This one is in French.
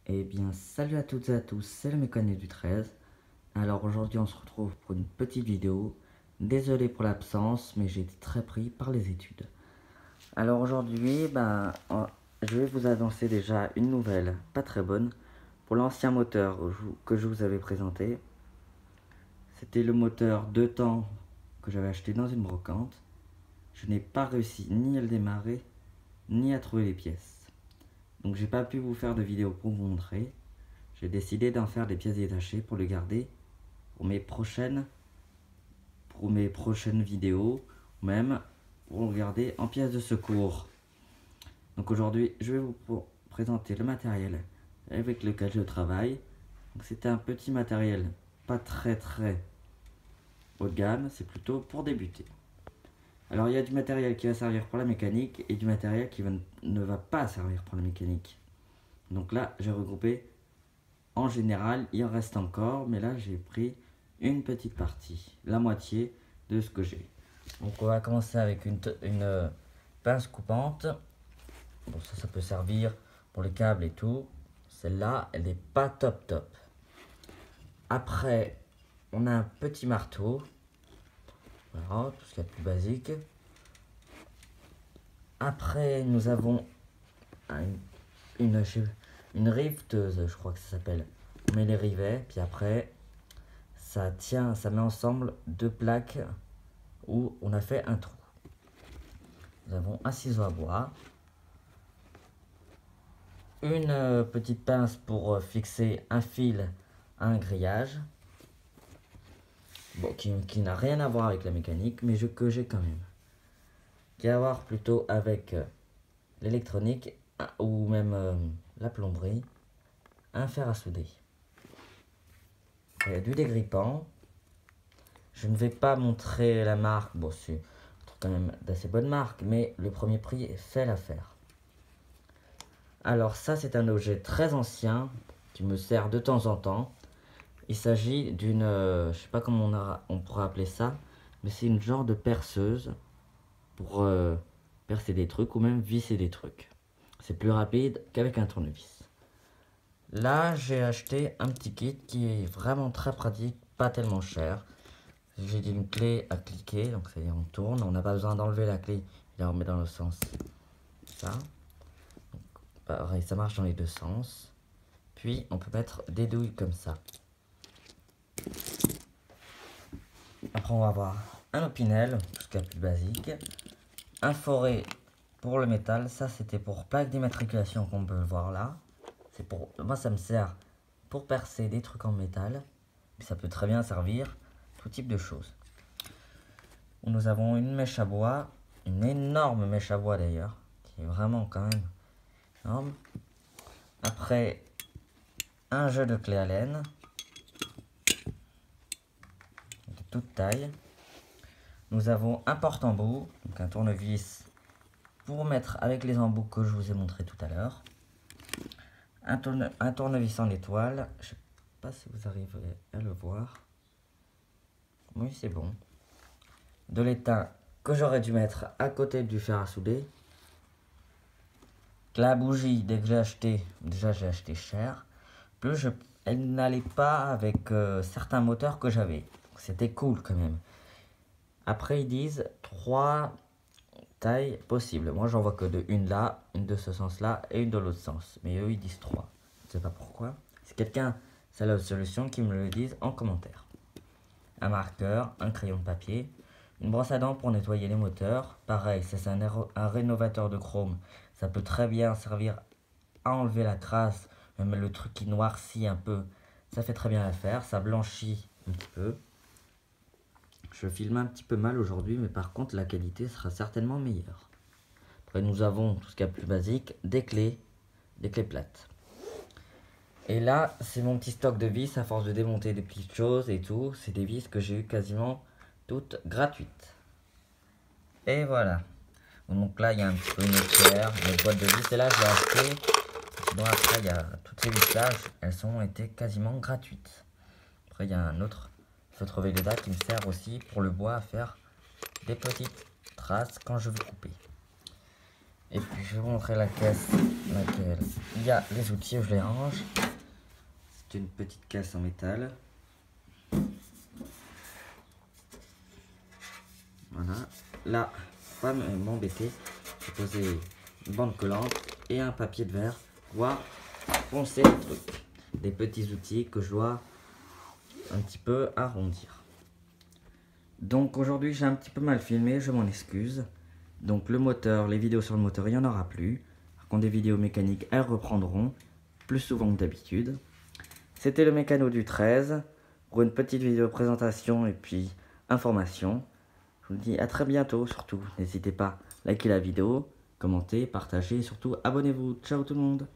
Eh bien, salut à toutes et à tous, c'est le mécanique du 13. Alors aujourd'hui, on se retrouve pour une petite vidéo. Désolé pour l'absence, mais j'ai été très pris par les études. Alors aujourd'hui, je vais vous annoncer déjà une nouvelle pas très bonne. Pour l'ancien moteur que je vous avais présenté, c'était le moteur 2 temps que j'avais acheté dans une brocante. Je n'ai pas réussi ni à le démarrer, ni à trouver les pièces. Donc j'ai pas pu vous faire de vidéo pour vous montrer. J'ai décidé d'en faire des pièces détachées pour le garder pour mes prochaines vidéos, ou même pour le garder en pièces de secours. Donc aujourd'hui, je vais vous présenter le matériel avec lequel je travaille. C'est un petit matériel pas très haut de gamme, c'est plutôt pour débuter. Alors il y a du matériel qui va servir pour la mécanique et du matériel qui ne va pas servir pour la mécanique. Donc là, j'ai regroupé. En général, il en reste encore, mais là j'ai pris une petite partie, la moitié de ce que j'ai. Donc on va commencer avec une pince coupante. Bon, ça peut servir pour les câbles et tout. Celle-là, elle n'est pas top. Après, on a un petit marteau. Voilà, tout ce qu'il y a de plus basique. Après, nous avons une riveteuse, je crois que ça s'appelle. On met les rivets, puis après, ça met ensemble deux plaques où on a fait un trou. Nous avons un ciseau à bois, une petite pince pour fixer un fil à un grillage, bon, qui n'a rien à voir avec la mécanique, mais que j'ai quand même, qui a à voir plutôt avec l'électronique ou même la plomberie, un fer à souder, du dégrippant. Je ne vais pas montrer la marque, bon c'est quand même d'assez bonne marque, mais le premier prix fait l'affaire. Alors ça, c'est un objet très ancien qui me sert de temps en temps. Il s'agit d'une, je sais pas comment on pourrait appeler ça, mais c'est une genre de perceuse pour percer des trucs ou même visser des trucs. C'est plus rapide qu'avec un tournevis. Là, j'ai acheté un petit kit qui est vraiment très pratique, pas tellement cher. J'ai une clé à cliquer, donc ça y est, on tourne. On n'a pas besoin d'enlever la clé, il la remet dans le sens. Ça. Donc, pareil, ça marche dans les deux sens. Puis, on peut mettre des douilles comme ça. Après, on va avoir un opinel, tout ce qui est plus basique. Un forêt pour le métal. Ça, c'était pour plaque d'immatriculation qu'on peut voir là. Moi, ça me sert pour percer des trucs en métal. Mais ça peut très bien servir tout type de choses. Nous avons une mèche à bois. Une énorme mèche à bois d'ailleurs. Qui est vraiment quand même énorme. Après, un jeu de clé Allen. De toute taille. Nous avons un porte-embout, donc un tournevis pour mettre avec les embouts que je vous ai montré tout à l'heure. Un tournevis en étoile, je sais pas si vous arriverez à le voir. Oui, c'est bon. De l'étain que j'aurais dû mettre à côté du fer à souder. La bougie, dès que j'ai acheté, déjà j'ai acheté cher. Plus elle n'allait pas avec certains moteurs que j'avais. C'était cool quand même. Après ils disent 3 tailles possibles. Moi j'en vois que une là, une de ce sens là et une de l'autre sens. Mais eux ils disent 3. Je ne sais pas pourquoi. Si quelqu'un sait la solution, qu'ils me le disent en commentaire. Un marqueur, un crayon de papier, une brosse à dents pour nettoyer les moteurs. Pareil, c'est un rénovateur de chrome. Ça peut très bien servir à enlever la crasse, même le truc qui noircit un peu. Ça fait très bien l'affaire, ça blanchit un petit peu. Je filme un petit peu mal aujourd'hui, mais par contre la qualité sera certainement meilleure. Après nous avons tout ce qu'il y a de plus basique, des clés plates. Et là, c'est mon petit stock de vis à force de démonter des petites choses et tout. C'est des vis que j'ai eu quasiment toutes gratuites. Et voilà. Donc là, il y a un petit peu une équerre, une boîte de vis. Et là, je l'ai acheté. Sinon, après, il y a toutes ces vis-là, elles ont été quasiment gratuites. Après, il y a un autre feutre Velleda qui me sert aussi pour le bois à faire des petites traces quand je veux couper. Et puis je vais vous montrer la caisse dans laquelle il y a les outils où je les range. C'est une petite caisse en métal. Voilà. Là, pas m'embêter, j'ai posé une bande collante et un papier de verre pour pouvoir poncer les trucs. Des petits outils que je dois un petit peu arrondir. Donc aujourd'hui j'ai un petit peu mal filmé, je m'en excuse. Donc le moteur, les vidéos sur le moteur, il n'y en aura plus. Par contre des vidéos mécaniques, elles reprendront plus souvent que d'habitude. C'était le mécano du 13 pour une petite vidéo présentation et puis information. Je vous dis à très bientôt, surtout n'hésitez pas à liker la vidéo, commenter, partager et surtout abonnez-vous. Ciao tout le monde.